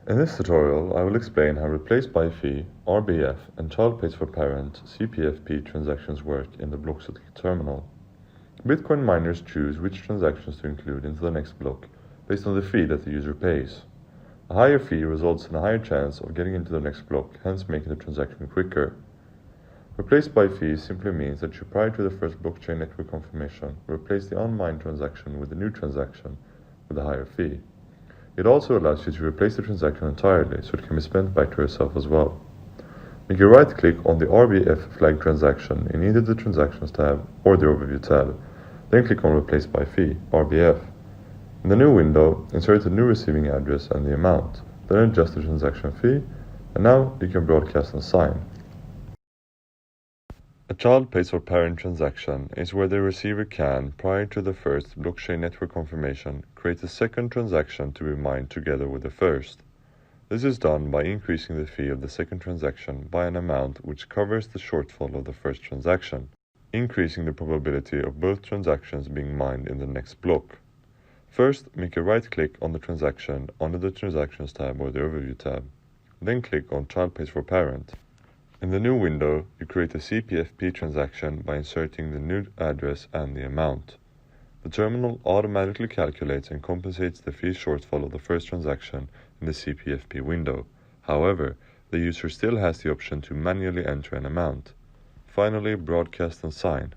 In this tutorial, I will explain how replace by fee, RBF, and child pays for parent, CPFP transactions work in the BlockSettle terminal. Bitcoin miners choose which transactions to include into the next block based on the fee that the user pays. A higher fee results in a higher chance of getting into the next block, hence making the transaction quicker. Replace by fee simply means that you, prior to the first blockchain network confirmation, replace the on-mine transaction with a new transaction with a higher fee. It also allows you to replace the transaction entirely, so it can be spent back to yourself as well. Make a right-click on the RBF flag transaction in either the Transactions tab or the Overview tab, then click on Replace by Fee, RBF. In the new window, insert the new receiving address and the amount, then adjust the transaction fee, and now you can broadcast and sign. A child pays for parent transaction is where the receiver can, prior to the first blockchain network confirmation, create a second transaction to be mined together with the first. This is done by increasing the fee of the second transaction by an amount which covers the shortfall of the first transaction, increasing the probability of both transactions being mined in the next block. First, make a right-click on the transaction under the Transactions tab or the Overview tab. Then click on Child Pays for Parent. In the new window, you create a CPFP transaction by inserting the new address and the amount. The terminal automatically calculates and compensates the fee shortfall of the first transaction in the CPFP window. However, the user still has the option to manually enter an amount. Finally, broadcast and sign.